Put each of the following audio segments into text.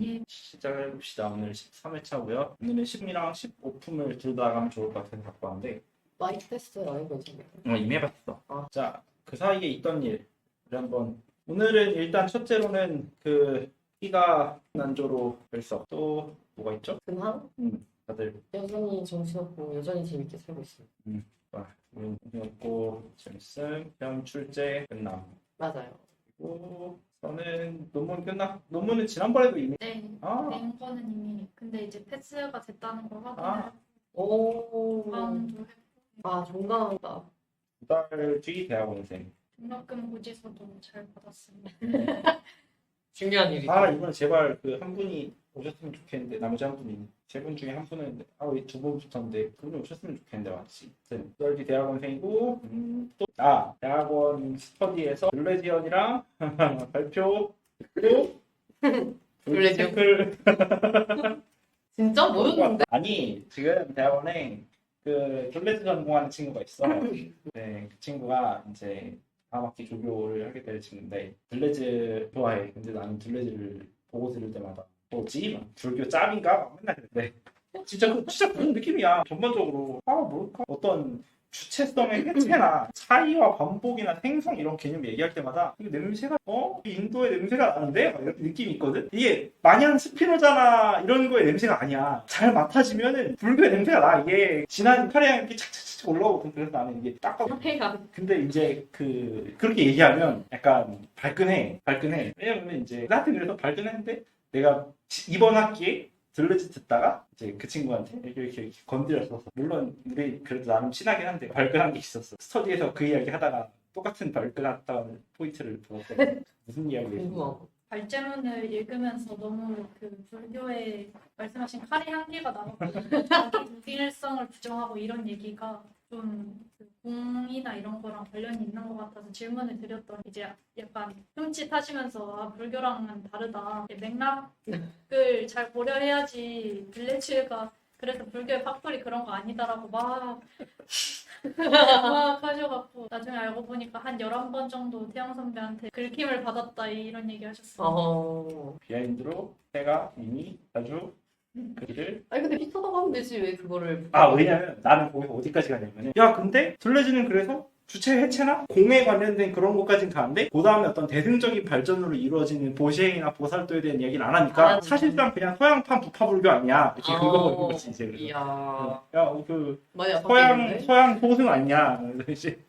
예. 시작해봅시다. 오늘 13회차고요. 오늘은 10이랑 15품을 둘 다 나가면 좋을 것 같아서 갖고 왔는데 마이크 테스트 안 해보셨나요? 이미 해봤어. 아. 자, 그 사이에 있던 일을 한번. 오늘은 일단 첫째로는 그 B가 난조로 결석. 또 뭐가 있죠? 근황? 다들 여전히 정신없고 여전히 재밌게 살고 있어요. 정신없고 재밌음, 시험 출제 끝남. 맞아요. 그리고 저는 논문은 지난번에도 이미 네. 아, 낸 거는 이미 근데 이제 패스가 됐다는 걸 아. 확인을 오. 다음도 했고 아, 정당하다. 2달 뒤 대학원생. 등록금 고지서도 잘 받았습니다. 중요한 일이죠. 이번에 제발 그 한 분이 오셨으면 좋겠는데, 나머지 한 분이 세 분 중에 한 분은 왜 두 분 붙었는데 두 분이 오셨으면 좋겠는데. 맞지? 2달 뒤 대학원생이고, 또 대학원 스터디에서 블레지언이랑 발표 또 블레지언? 탱클. 진짜 모르는데? 아니, 지금 대학원에 그 둘레즈 전공하는 친구가 있어. 네, 그 친구가 이제 다음 학기 조교를 하게 될 친구인데, 둘레즈 좋아해. 근데 나는 둘레즈를 보고 들을 때마다 뭐지? 막 불교 짭인가? 막 맨날 그랬는데 진짜 그런 느낌이야. 전반적으로 뭘까? 어떤 주체성의 해체나 차이와 반복이나 생성 이런 개념 얘기할 때마다 이 냄새가 이 인도의 냄새가 나는데? 막 이런 느낌이 있거든. 이게 마냥 스피노자나 이런 거의 냄새가 아니야. 잘 맡아지면은 불교의 냄새가 나. 이게 진한 카레향 이렇게 착착착 올라오거든. 그래서 나는 이게 딱 해야. 근데 이제 그렇게 얘기하면 약간 발끈해. 왜냐면 이제 나한테 그래서 발끈했는데, 내가 이번 학기에 들레즈 듣다가 이제 그 친구한테 이렇게 건드렸었어. 물론 우리 그래도 나름 친하긴 한데 발끈한 게 있었어. 스터디에서 그 이야기 하다가 똑같은 발끈했다는 포인트를 들었어. 무슨 이야기였어? 궁금하고. 발제문을 읽으면서 너무 그 불교의 말씀하신 카리 향기가 나고 자기 무길성을 부정하고 이런 얘기가 좀그 공이나 이런 거랑 관련이 있는 것 같아서 질문을 드렸더니 이제 약간 흠칫하시면서 불교랑은 다르다. 맥락을 잘 고려해야지 블레츠가 그래서 불교의 팍돌이 그런 거 아니다라고 막 하셔갖고 나중에 알고 보니까 한 11번 정도 태영 선배한테 긁힘을 받았다 이런 얘기 하셨어요. 비하인드로 제가 이미 아주 글을 아니 근데 비슷하다고 하면 되지 왜 그거를. 왜냐면 나는 거기서 어디까지 가냐면은, 근데 둘레즈는 그래서 주체 해체나 공에 관련된 그런 것까지는 가는데, 그 다음에 어떤 대승적인 발전으로 이루어지는 보시행이나 보살도에 대한 이야기는 안 하니까 사실상 그냥 서양판 부파불교 아니야 이렇게 긁어버린 거지 이제. 그래서 이야. 그 많이 서양 호승 아니냐. 그래서 이제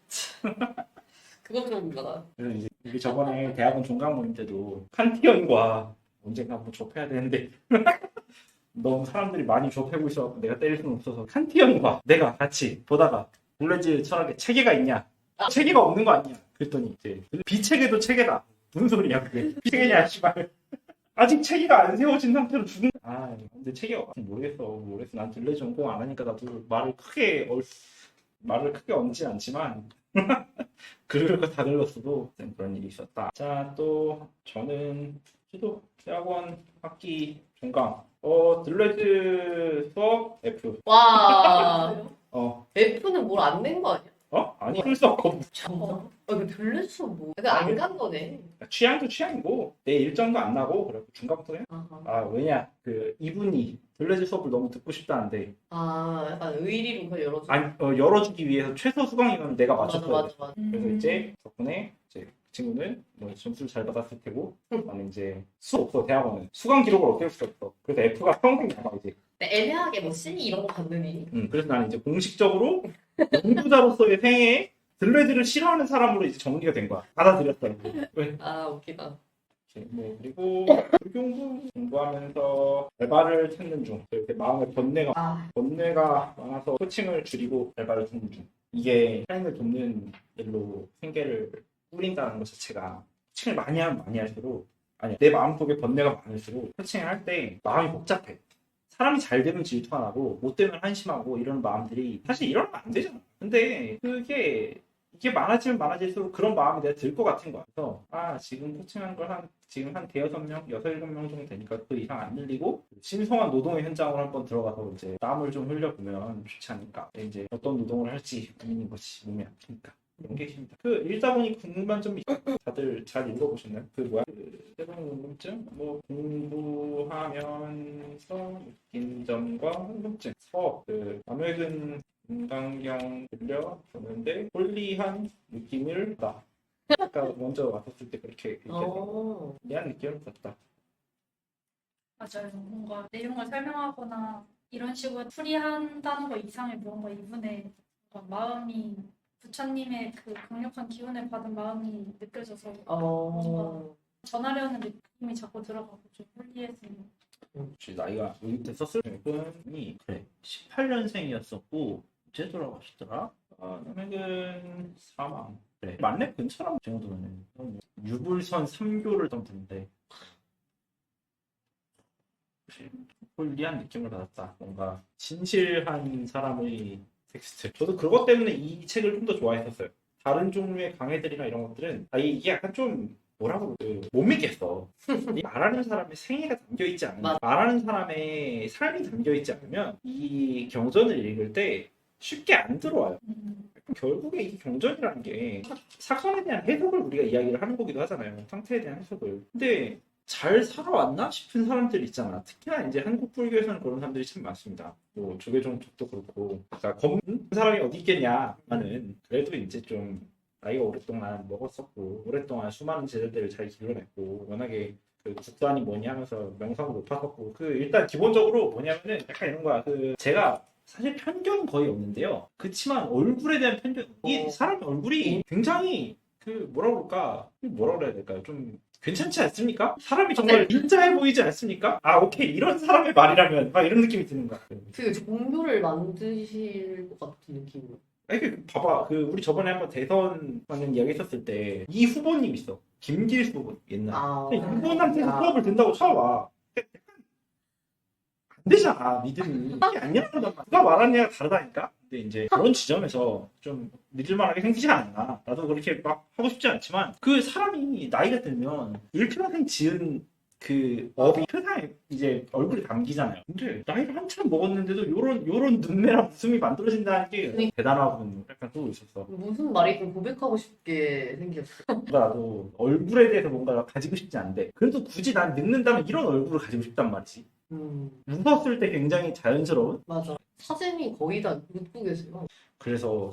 그건 좀 민감하다. 그래서 이제 우리 저번에 대학원 종강 모임 때도 칸티언과 언젠가 한번 접해야 되는데 너무 사람들이 많이 접하고 있어서 내가 때릴 수는 없어서 칸티언과 내가 같이 보다가 둘레즈 철학에 체계가 있냐? 체계가 없는 거 아니야? 그랬더니 이제 비체계도 체계다. 무슨 소리야 그게? 비체계냐 씨발. 아직 체계가 안 세워진 상태로 죽은. 근데 체계가 모르겠어. 난 둘레즈 전공 안 하니까 나도 말을 크게 얹지 않지만 그럴 거 다 긁었어도 그런 일이 있었다. 자, 또 저는 지도 대학원 학기 종강 둘레즈 수업 F. 와. 어. F는 뭘 안 낸 거 아니야? 아니 풀수업 거부. 그 들렸어 뭐. 그러니까 안 간 거네. 취향도 취향이고 내 일정도 안 나고 그래서 중간부터 해. 아하. 왜냐 그 이분이 둘레즈 수업을 너무 듣고 싶다는데 약간 의리로 그걸 열어줘. 열어주기 위해서 최소 수강이면 내가 맞췄거든. 맞아. 그래서 이제 덕분에 이제 그 친구는 뭐 점수를 잘 받았을 테고, 나는 이제 수업 없어. 대학원은 수강 기록을 어떻게 할 수 없어. 그래서 F가 평생 남아 이제. 애매하게 뭐 C 이런 거 받느니. 그래서 나는 이제 공식적으로 연구자로서의 생애에 들레즈를 싫어하는 사람으로 이제 정리가 된 거야. 받아들였다. 왜? 웃기다. 그리고 불교공부 공부하면서 알바를 찾는 중. 이렇게 마음에 번뇌가 많아서 코칭을 줄이고 알바를 찾는 중. 이게 타인을 돕는 일로 생계를 꾸린다는 것 자체가, 코칭을 많이 하면 많이 할수록, 내 마음속에 번뇌가 많을수록 코칭을 할 때 마음이 복잡해. 사람이 잘 되면 질투가 나고 못 되면 한심하고 이런 마음들이 사실 이러면 안 되잖아. 근데 이게 많아지면 많아질수록 그런 마음이 내가 들 것 같은 거야. 그래서 지금 코칭한 걸 지금 한 대여섯 명, 6-7명 정도 되니까 그 이상 안 늘리고 신성한 노동의 현장으로 한번 들어가서 이제 땀을 좀 흘려보면 좋지 않을까. 이제 어떤 노동을 할지 고민인 거지. 몸이 아프니까. 그런 게 있습니다. 그 읽다 보니 궁금한 점이 다들 잘 읽어보셨나요? 그 뭐야? 그 새로운 궁금증? 뭐 공부하면서 느낀 점과 궁금증. 그 남획은 인간경 들려 보는데 홀리한 느낌을 받아. 아까 먼저 왔었을 때 그렇게 어. 이해한 느낌을 받다. 맞아요. 뭔가 내용을 설명하거나 이런 식으로 풀이한다는 거 이상의 뭔가 이분의 뭔가 마음이 부처님의 그 강력한 기운을 받은 마음이 느껴져서 어. 전하려는 느낌이 자꾸 들어가고 좀 홀리했습니다. 혹시 나이가 됐었을 분이 그래 18년생이었었고 언제 돌아가시더라? 남획은 사망. 그래 만렙 근처라고 정도는 유불선 3교를 했던 분인데 홀리한 느낌을 받았다. 뭔가 진실한 사람의 텍스트. 저도 그것 때문에 이 책을 좀 더 좋아했었어요. 다른 종류의 강해들이나 이런 것들은 이게 약간 좀 뭐라고 못 믿겠어. 이 말하는 사람의 생애가 담겨 있지 않으면, 말하는 사람의 삶이 담겨 있지 않으면 이 경전을 읽을 때 쉽게 안 들어와요. 결국에 이 경전이라는 게 사건에 대한 해석을 우리가 이야기를 하는 거기도 하잖아요. 상태에 대한 해석을. 근데 잘 살아왔나 싶은 사람들 있잖아. 특히나 이제 한국 불교에서는 그런 사람들이 참 많습니다. 뭐 조계종 쪽도 그렇고, 그러니까 검은 사람이 어디 있겠냐는 그래도 이제 좀 나이가 오랫동안 먹었었고, 오랫동안 수많은 제자들을 잘 길러냈고, 워낙에 그 국산이 뭐니 하면서 명성을 높았었고, 그 일단 기본적으로 뭐냐면은 약간 이런 거야. 그 제가 사실 편견은 거의 없는데요. 그치만 얼굴에 대한 편견, 이 사람 얼굴이 굉장히 그 뭐라 그래야 될까요? 좀 괜찮지 않습니까? 사람이 정말 인자해 보이지 않습니까? 오케이 이런 사람의 말이라면 막 이런 느낌이 드는 거야. 그 종교를 만드실 것 같은 느낌이요. 봐봐 우리 저번에 한번 대선 관련 이야기 했었을 때 이 후보님 있어. 김길수 후보 옛날. 이분한테 수업을 듣는다고 쳐봐. 안 되잖아 믿음이. 이게 아니야. 누가 말하느냐가 다르다니까. 근데 이제 그런 지점에서 좀 믿을만하게 생기지 않나. 나도 그렇게 막 하고 싶지 않지만 그 사람이 나이가 들면 일평생 지은 그 업이 세상에 이제 얼굴에 담기잖아요. 근데 나이를 한참 먹었는데도 요런 눈매랑 웃음이 만들어진다는 게 대단하군. 약간 그러고 있었어. 무슨 말이든 고백하고 싶게 생겼어. 나도 얼굴에 대해서 뭔가 가지고 싶지 않은데 그래도 굳이 난 늙는다면 이런 얼굴을 가지고 싶단 말이지. 웃었을 때 굉장히 자연스러운. 맞아. 사진이 거의 다 웃고 계세요. 그래서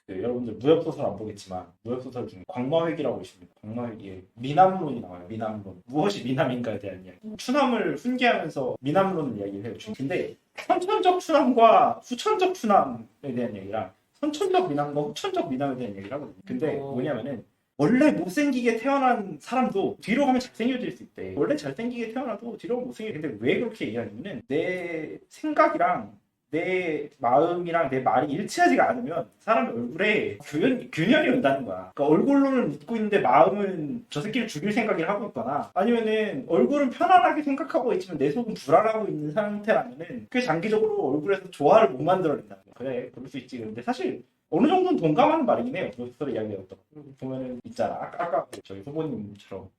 여러분들 무협소설 안 보겠지만 무협소설 중에 광마획이라고 있습니다. 광마획에 미남론이 나와요. 미남론. 무엇이 미남인가에 대한 이야기. 추남을 훈계하면서 미남론을 이야기를 해요. 근데 선천적 추남과 후천적 추남에 대한 얘기랑 선천적 미남과 후천적 미남에 대한 얘기를 하거든요. 근데 뭐냐면은 원래 못생기게 태어난 사람도 뒤로 가면 잘생겨질 수 있대. 원래 잘생기게 태어나도 뒤로 가면 못생겨. 근데 왜 그렇게 얘기하냐면은 내 생각이랑 내 마음이랑 내 말이 일치하지가 않으면 사람의 얼굴에 균열이 온다는 거야. 그러니까 얼굴로는 믿고 있는데 마음은 저 새끼를 죽일 생각을 하고 있거나 아니면은 얼굴은 편안하게 생각하고 있지만 내 속은 불안하고 있는 상태라면은 그게 장기적으로 얼굴에서 조화를 못 만들어낸다는 거야. 그래, 그럴 수 있지. 근데 사실 어느 정도는 동감하는 말이긴 해요. 프로페서 이야기했던 보면은 있잖아. 아까 저희 후보님처럼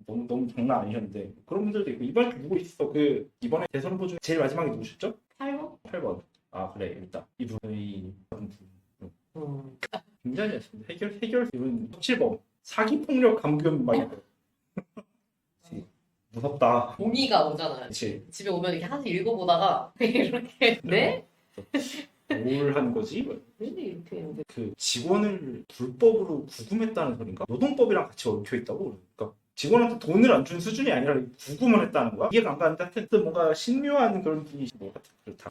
너무 장난 아니셨는데 그런 분들도 있고 이번에 누구 있어? 이번에 대선 후보 중에 제일 마지막에 누구셨죠? 8번? 8번. 그래 일단 이분이 굉장히 했습니다. 해결 이분 7번 사기폭력 감금 막 이런 무섭다. 동의가 오잖아요. 그치. 집에 오면 이렇게 하나씩 읽어보다가 이렇게 네? 뭘 한 거지? 왜 이렇게 했는데 그 직원을 불법으로 구금했다는 소린가? 노동법이랑 같이 얽혀 있다고. 그러니까 직원한테 돈을 안 준 수준이 아니라 구금을 했다는 거야? 이해가 안 가는데 하여튼 뭔가 신묘한 그런 분위기 뭐 같은 그렇다.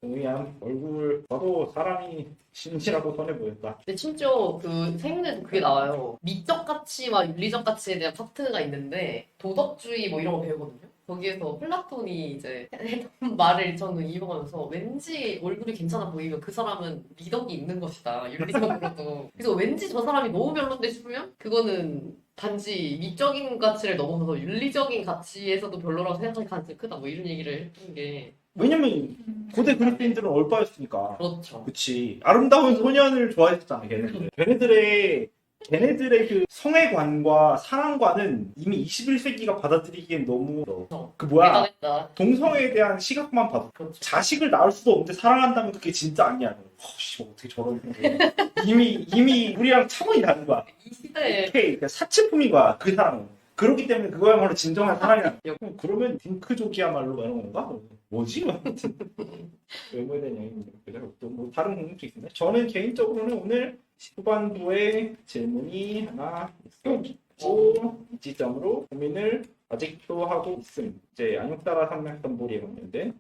동의한 얼굴 봐도 사람이 신실하고 선해 보였다. 근데 심지어 그 생문에도 그게 나와요. 미적 가치와 윤리적 가치에 대한 파트가 있는데 도덕주의 뭐 이런 거 배우거든요. 거기에서 플라톤이 이제 했던 말을 저는 이용하면서 왠지 얼굴이 괜찮아 보이면 그 사람은 미덕이 있는 것이다. 윤리적으로도. 그래서 왠지 저 사람이 너무 별론데 싶으면 그거는 단지 미적인 가치를 넘어서서 윤리적인 가치에서도 별로라고 생각하는 가능성이 크다. 뭐 이런 얘기를 했던 게. 왜냐면 고대 그리스인들은 얼빠였으니까. 그렇죠. 그치. 아름다운 소년을 좋아했잖아 걔네들. 걔네들의 걔네들의 그 성애관과 사랑관은 이미 21세기가 받아들이기엔 너무 그 뭐야 대단했다. 동성애에 대한 시각만 봐도 그렇죠. 자식을 낳을 수도 없는데 사랑한다면 그게 진짜 아니야. 씨, 어떻게 저런 이미 우리랑 차원이 다른 거야. 이 시대에 오케이, 그러니까 사치품인 거야 그 사람은. 그렇기 때문에 그거야말로 진정한 사랑이야. 그러면 딩크족이야말로 이런 건가? 뭐지? 외모에 대한 얘기입니다. 또뭐 다른 궁금증 있습니다. 저는 개인적으로는 오늘 후반부에 질문이 하나 있었고 이 지점으로 고민을 아직도 하고 있음. 이제 안육따라 산맥선보리에 관련된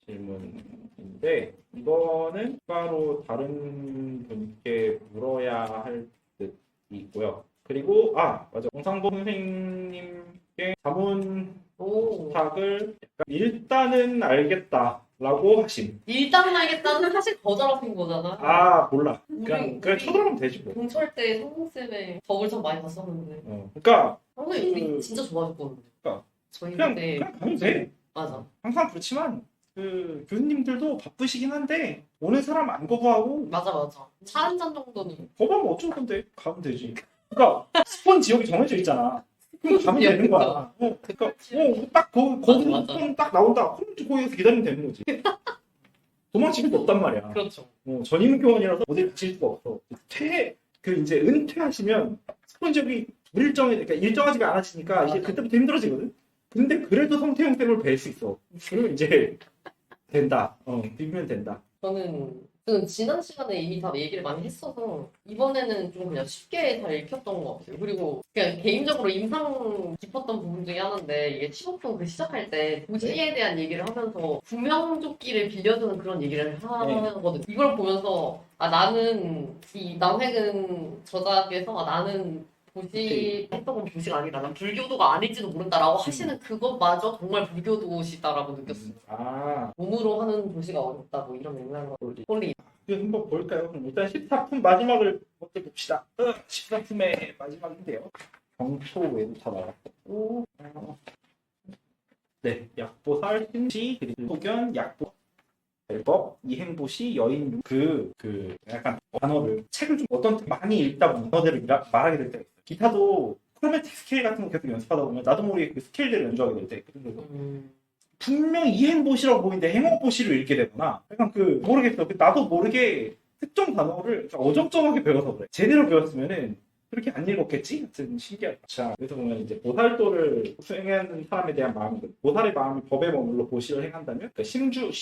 질문인데 이거는 추가로 다른 분께 물어야 할 듯이고요. 그리고 맞아 정상보 선생님께 자문 오. 부탁을 일단은 알겠다라고 하심. 일단은 알겠다는 사실 거절하신 거잖아. 몰라. 그냥 우리 쳐들어가면 되지 뭐. 동철 때 성공쌤의 덕을 참 많이 봤었는데. 그러니까 선생님 우리 진짜 좋아했거든요. 그러니까 저희 그냥 그때 가면 돼. 맞아. 항상 그렇지만 그 교수님들도 바쁘시긴 한데 오는 사람 안 거부하고 맞아. 차 한 잔 정도는. 거부하면 어쩔 건데 가면 되지. 그러니까 스폰 지역이 정해져 있잖아. 그럼 가면 되는 거야. 그러니까 딱 거기 맞아. 스폰 딱 나온다. 그럼 거기서 기다리면 되는 거지. 도망칠 수 없단 말이야. 그렇죠. 전임 교원이라서 어딜 가실 수가 없어. 이제 은퇴하시면 스폰 지역이 그러니까 일정하지가 않아지니까 맞아. 이제 그때부터 힘들어지거든. 근데 그래도 성태형 쌤을 뵐 수 있어. 그러면 이제 된다. 비비면 된다. 저는 지난 시간에 이미 다 얘기를 많이 했어서 이번에는 좀 그냥 쉽게 잘 읽혔던 것 같아요. 그리고 그냥 개인적으로 인상 깊었던 부분 중에 하나인데 이게 취업도 그 시작할 때 도시에 대한 얘기를 하면서 구명조끼를 빌려주는 그런 얘기를 하거든요. 이걸 보면서 나는 이 남획은 저자께서 나는 도시 했던 건 도시가 아니라 난 불교도가 아닐지도 모른다라고 하시는 그것마저 정말 불교도시다라고 느꼈어요. 몸으로 하는 도시가 어렵다 뭐 이런 맥락으로 홀리. 한번 볼까요? 그럼 일단 14품 마지막을 먼저 봅시다. 14품의 마지막인데요. 경초외도 다 나왔고 네, 약보살, 심시, 그리고 소견, 약보 법, 이행보시, 여인 약간 단어를 책을 좀 많이 읽다 보면 단어들을 말하게 될 때가 있어요. 기타도 크로매틱 스케일 같은 거 계속 연습하다 보면 나도 모르게 그 스케일들을 연주하게 될 때 있거든요. 분명 이행보시라고 보이는데 행어보시로 읽게 되거나 약간 모르겠어. 나도 모르게 특정 단어를 어정쩡하게 배워서 그래. 제대로 배웠으면은 그렇게 안 읽었겠지? 하여튼 신기하다. 자, 그래서 보면 이제 보살도를 수행하는 사람에 대한 마음이거든. 보살의 마음이 법에 머물러 보시를 행한다면, 그러니까 심주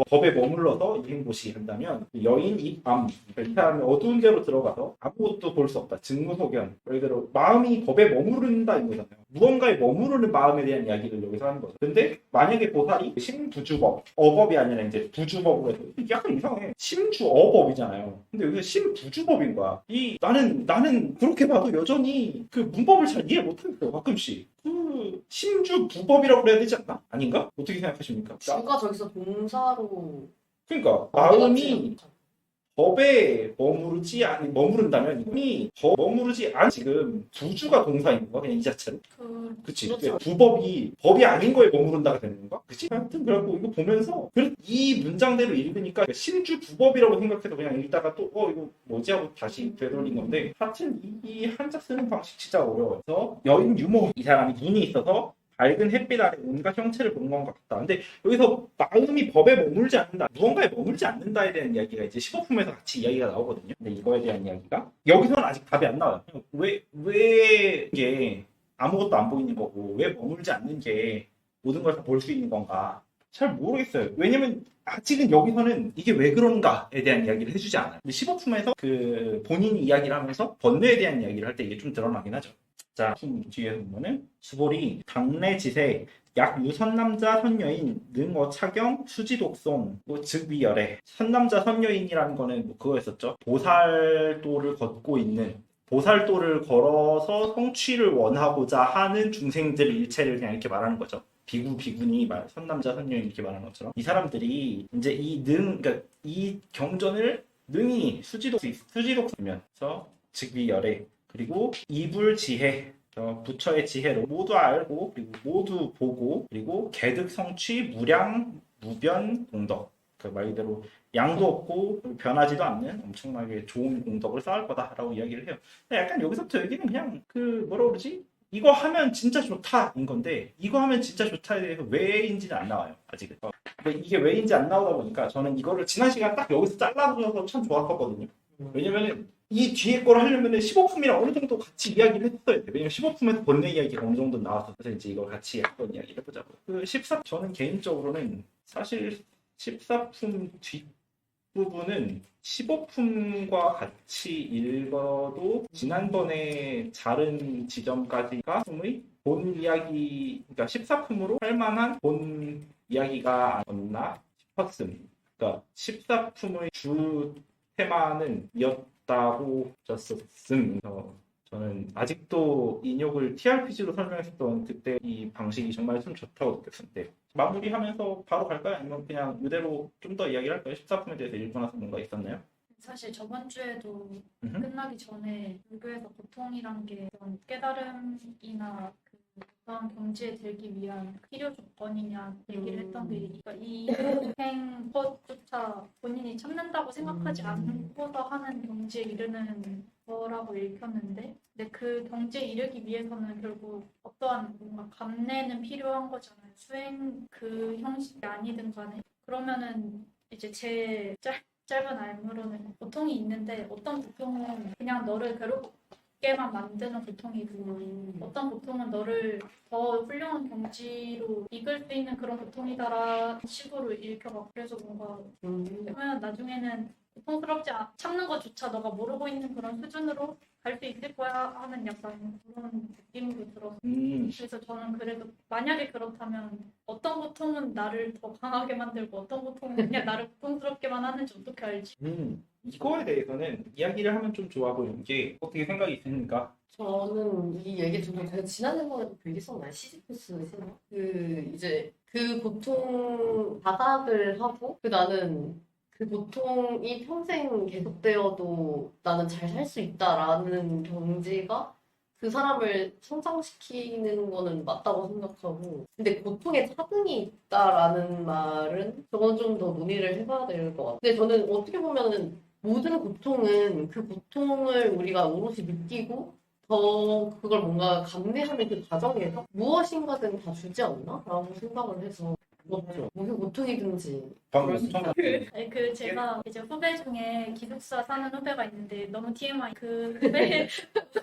법에 머물러서 이행보시 한다면, 여인 입암, 그러니까 이 사람이 어두운 데로 들어가서 아무것도 볼 수 없다. 증무소견. 예를 들어 마음이 법에 머무른다 이거잖아요. 무언가에 머무르는 마음에 대한 이야기를 여기서 하는 거죠. 근데 만약에 보살이 심부주법, 어법이 아니라 이제 부주법으로 해서 이게 약간 이상해. 심주어법이잖아요. 근데 여기서 심부주법인 거야. 나는 그렇게 봐도 여전히 그 문법을 잘 이해 못하겠어요. 가끔씩. 심주부법이라고 해야 되지 않나? 아닌가? 어떻게 생각하십니까? 주가 저기서 동사로 그러니까 마음이 법에 머무른다면 이미 머무르지 않 지금 부주가 동사인 건가? 그냥 이 자체로? 그치. 그렇죠. 법이 아닌 거에 머무른다가 되는 건가? 그치? 하여튼 그래갖고 이거 보면서 이 문장대로 읽으니까 심주 부법이라고 생각해서 그냥 읽다가 또 이거 뭐지 하고 다시 되돌린 건데 하여튼 이 한자 쓰는 방식 진짜 어려워요. 그래서 여인 유모 이 사람이 눈이 있어서 밝은 햇빛 아래 온갖 형체를 보는 것 같다. 근데 여기서 마음이 법에 머물지 않는다, 무언가에 머물지 않는다에 대한 이야기가 이제 15품에서 같이 이야기가 나오거든요. 근데 이거에 대한 이야기가 여기서는 아직 답이 안 나와요. 왜 이게 아무것도 안 보이는 거고 왜 머물지 않는 게 모든 걸 다 볼 수 있는 건가? 잘 모르겠어요. 왜냐면 아직은 여기서는 이게 왜 그런가에 대한 이야기를 해주지 않아요. 근데 15품에서 본인이 이야기를 하면서 번뇌에 대한 이야기를 할 때 이게 좀 드러나긴 하죠. 자, 뒤에 보면은 수볼이 당내 지세 약유 선남자 선여인 능어 차경 수지독송 즉위열애 선남자 선여인이라는 거는 그거였었죠. 보살도를 걷고 있는 보살도를 걸어서 성취를 원하고자 하는 중생들 일체를 그냥 이렇게 말하는 거죠. 비구니 선남자 선여인 이렇게 말하는 것처럼 이 사람들이 이제 그러니까 이 경전을 능히 수지독이면서 즉위열애 그리고 이불지혜, 부처의 지혜로 모두 알고 그리고 모두 보고 그리고 개득성취, 무량, 무변, 공덕 그 말 그대로 양도 없고 변하지도 않는 엄청나게 좋은 공덕을 쌓을 거다라고 이야기를 해요. 근데 약간 여기서부터 여기는 그냥 그 뭐라 그러지? 이거 하면 진짜 좋다인 건데 이거 하면 진짜 좋다에 대해서 왜인지는 안 나와요 아직은. 근데 이게 왜인지 안 나오다 보니까 저는 이거를 지난 시간 딱 여기서 잘라줘서 참 좋았었거든요. 왜냐면은 이 뒤에 걸 하려면은 15품이랑 어느 정도 같이 이야기를 했어야 돼. 왜냐면 15품에서 본래 이야기가 어느 정도 나와서 그래서 이제 이걸 같이 한번 이야기를 해보자고. 그 14, 저는 개인적으로는 사실 14품 뒷부분은 15품과 같이 읽어도 지난번에 다른 지점까지가 품의 본 이야기, 그러니까 14품으로 할 만한 본 이야기가 아니었나 싶었음. 그러니까 14품의 주 테마는 이었다고 졌었음. 그래서 저는 아직도 인욕을 TRPG로 설명했던 그때 이 방식이 정말 참 좋다고 느꼈는데 마무리하면서 바로 갈까요? 아니면 그냥 이대로 좀 더 이야기를 할까요? 14품에 대해서 읽고 나서 뭔가 있었나요? 사실 저번 주에도 음흠. 끝나기 전에 불교에서 고통이란 게 어떤 깨달음이나 그 어떤 경지에 들기 위한 필요 조건이냐 얘기를 했던 게 그러니까 이 고행 것조차 본인이 참는다고 생각하지 않고서 하는 경지에 이르는 거라고 읽혔는데 근데 그 경지에 이르기 위해서는 결국 어떠한 뭔가 감내는 필요한 거잖아요. 수행 그 형식이 아니든 간에 그러면은 이제 제 짧은 알무로는 고통이 있는데 어떤 고통은 그냥 너를 괴롭게만 만드는 고통이고 어떤 고통은 너를 더 훌륭한 경지로 이끌 수 있는 그런 고통이다라는 식으로 읽혀가 그래서 뭔가 그러면 나중에는 고통스럽지 참는 것조차 너가 모르고 있는 그런 수준으로 갈 수 있을 거야 하는 약간 그런 느낌도 들어서 그래서 저는 그래도 만약에 그렇다면 어떤 고통은 나를 더 강하게 만들고 어떤 고통은 그냥 나를 고통스럽게만 하는지 어떻게 알지? 이거에 대해서는 이야기를 하면 좀 좋아 보이는 게 어떻게 생각이 있습니까? 저는 이 얘기 듣고 제가 지난번에도 그 얘기 썼나요? 시지프스 신화? 그 이제 그 고통 바닥을 하고 그 나는 그 고통이 평생 계속되어도 나는 잘 살 수 있다라는 경지가 그 사람을 성장시키는 거는 맞다고 생각하고 근데 고통에 차등이 있다라는 말은 저건 좀 더 논의를 해봐야 될 것 같아요. 근데 저는 어떻게 보면은 모든 고통은 그 고통을 우리가 오롯이 느끼고 더 그걸 뭔가 감내하는 그 과정에서 무엇인가든 다 주지 않나? 라고 생각을 해서 그렇죠. 무슨 고통이든지 그럴 수 있다. 아니, 그 제가 이제 후배 중에 기숙사 사는 후배가 있는데 너무 TMI 그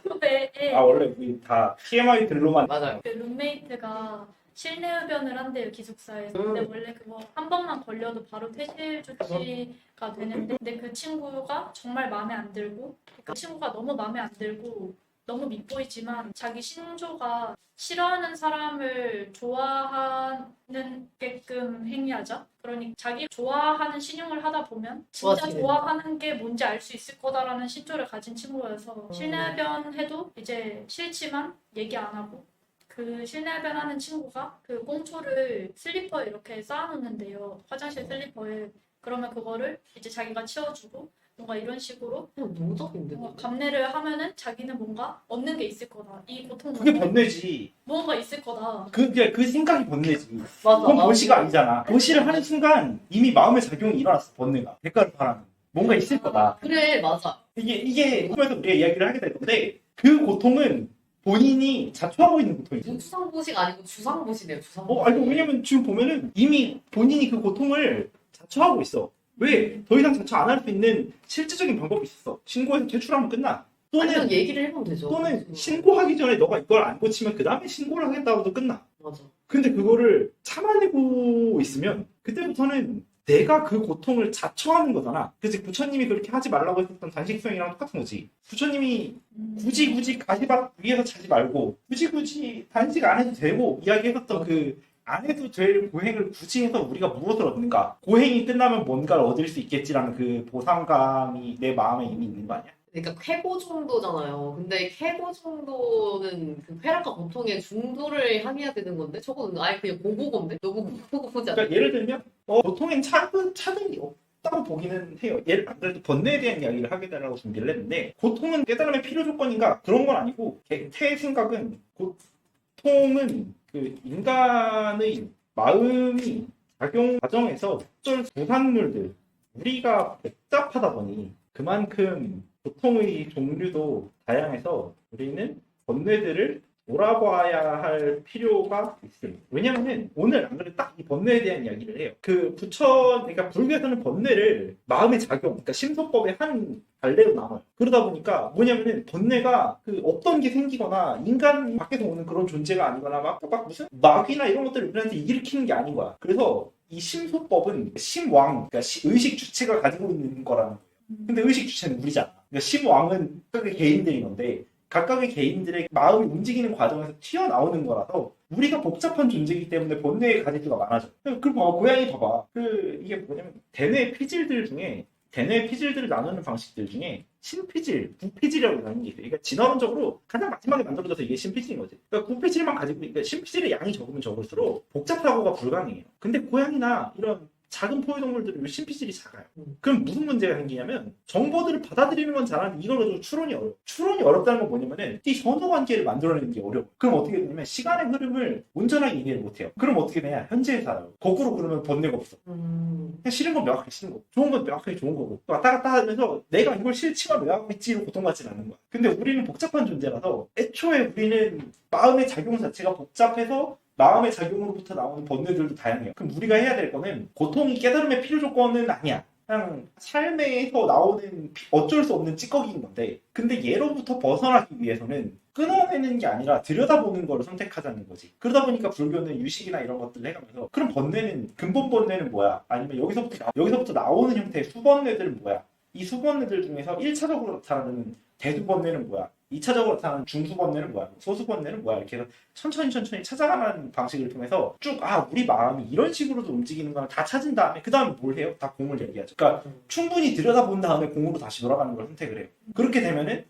후배의 아 원래 우리 다 TMI들로만 맞아요. 그 룸메이트가 실내 흡연을 한대요 기숙사에서. 근데 원래 그거 한 번만 걸려도 바로 퇴실 조치가 되는데 근데 그 친구가 정말 마음에 안 들고 그 친구가 너무 마음에 안 들고 너무 밉보이지만 자기 신조가 싫어하는 사람을 좋아하는 게끔 행위하자. 그러니까 자기 좋아하는 신용을 하다 보면 진짜 좋아지네. 좋아하는 게 뭔지 알 수 있을 거다라는 신조를 가진 친구여서 실내흡연 해도 이제 싫지만 얘기 안 하고 그 실내흡연 하는 친구가 그 꽁초를 슬리퍼에 이렇게 쌓아놓는데요. 화장실 슬리퍼에. 그러면 그거를 이제 자기가 치워주고 뭔가 이런 식으로 그냥 노적인데. 감내를 하면은 자기는 뭔가 얻는 게 있을 거다. 이 고통은 그게 번뇌지. 뭔가 있을 거다. 그 생각이 번뇌지. 맞아. 그건 보시가 아니잖아. 보시를 하는 순간 이미 마음의 작용이 일어났어. 번뇌가. 대가를 바라는. 뭔가 있을 거다. 그래, 맞아. 이게 그래서 우리가 이야기를 하게 될 건데 그 고통은 본인이 자초하고 있는 고통이죠. 주상보식 아니고 주상보시네요, 주상보식. 아니 왜냐면 지금 보면은 이미 본인이 그 고통을 자초하고 있어. 왜? 더 이상 자초 안 할 수 있는 실질적인 방법이 있어. 신고해서 퇴출하면 끝나. 아니면 또는 얘기를 해보면 되죠. 신고하기 전에 너가 이걸 안 고치면 그 다음에 신고를 하겠다고도 끝나. 맞아. 근데 그거를 참아내고 있으면 그때부터는 내가 그 고통을 자초하는 거잖아. 그래서 부처님이 그렇게 하지 말라고 했었던 단식수행이랑 똑같은 거지. 부처님이 굳이 가시밭 위에서 자지 말고 굳이 단식 안 해도 되고 이야기했었던 그 안 해도 될 고행을 굳이 해서 우리가 무엇을 얻는가? 고행이 끝나면 뭔가를 얻을 수 있겠지라는 그 보상감이 내 마음에 이미 있는 거 아니야? 그러니까 쾌고 중도잖아요. 근데 쾌고 중도는 그 쾌락과 고통의 중도를 향해야 되는 건데 저거는 아예 그냥 고고건데 너무 고고고지 않아? 그러니까 예를 들면 보통엔 차등이 없다고 보기는 해요. 안 그래도 번뇌에 대한 이야기를 하게 되라고 준비를 했는데 고통은 깨달음의 필요 조건인가? 그런 건 아니고 제 생각은 고통은 그 인간의 마음이 작용 과정에서 어쩔 부산물들 우리가 복잡하다 보니 그만큼 고통의 종류도 다양해서 우리는 번뇌들을 돌아봐야 할 필요가 있습니다. 왜냐하면 오늘 안 그래도 딱 이 번뇌에 대한 이야기를 해요. 그 그러니까 불교에서는 번뇌를 마음의 작용, 그러니까 심소법의 한 갈래로 나눠요. 그러다 보니까 뭐냐면은 번뇌가 그 없던 게 생기거나 인간 밖에서 오는 그런 존재가 아니거나 막 무슨 마귀나 이런 것들을 우리한테 일으키는 게 아닌 거야. 그래서 이 심소법은 심왕, 그러니까 의식 주체가 가지고 있는 거라는 거예요. 근데 의식 주체는 우리잖아. 그러니까 심왕은 각각의 개인들인 건데 각각의 개인들의 마음이 움직이는 과정에서 튀어나오는 거라서 우리가 복잡한 존재이기 때문에 번뇌의 가지수가 많아져. 그럼 봐봐, 고양이 봐봐. 이게 뭐냐면 대뇌 피질들을 나누는 방식들 중에 신피질, 구피질이라고 하는 게 있어요. 그러니까 진화론적으로 가장 마지막에 만들어져서 이게 신피질인 거지. 그러니까 구피질만 가지고, 그러니까 신피질의 양이 적으면 적을수록 복잡하고가 불가능해요. 근데 고양이나 이런 작은 포유동물들은 신피질이 작아요. 그럼 무슨 문제가 생기냐면 정보들을 받아들이는 건 잘하는데 이걸 가지고 추론이 어려워. 추론이 어렵다는 건 뭐냐면은 이 현호관계를 만들어내는 게 어려워. 그럼 어떻게 되냐면 시간의 흐름을 온전하게 이해를 못해요. 그럼 어떻게 되냐? 현재에 살아요. 거꾸로 그러면 번뇌가 없어. 그냥 싫은 건 명확하게 싫은 거고 좋은 건 명확하게 좋은 거고 또 왔다 갔다 하면서 내가 이걸 싫지만 왜 하고 있지로 고통받지는 않는 거야. 근데 우리는 복잡한 존재라서 애초에 우리는 마음의 작용 자체가 복잡해서 마음의 작용으로부터 나오는 번뇌들도 다양해요. 그럼 우리가 해야 될 거는 고통이 깨달음의 필요 조건은 아니야. 그냥 삶에서 나오는 어쩔 수 없는 찌꺼기인 건데 근데 얘로부터 벗어나기 위해서는 끊어내는 게 아니라 들여다보는 걸 선택하자는 거지. 그러다 보니까 불교는 유식이나 이런 것들을 해가면서 그럼 번뇌는 근본 번뇌는 뭐야? 아니면 여기서부터 나오는 형태의 수번뇌들은 뭐야? 이 수번뇌들 중에서 1차적으로 나타나는 대수번뇌는 뭐야? 2차적으로 나타나는 중수번뇌는 뭐야? 소수번뇌는 뭐야? 이렇게 해서 천천히 찾아가는 방식을 통해서 쭉 우리 마음이 이런 식으로도 움직이는 걸 다 찾은 다음에 그 다음에 뭘 해요? 다 공을 얘기하죠. 그러니까 충분히 들여다본 다음에 공으로 다시 돌아가는 걸 선택을 해요. 그렇게 되면은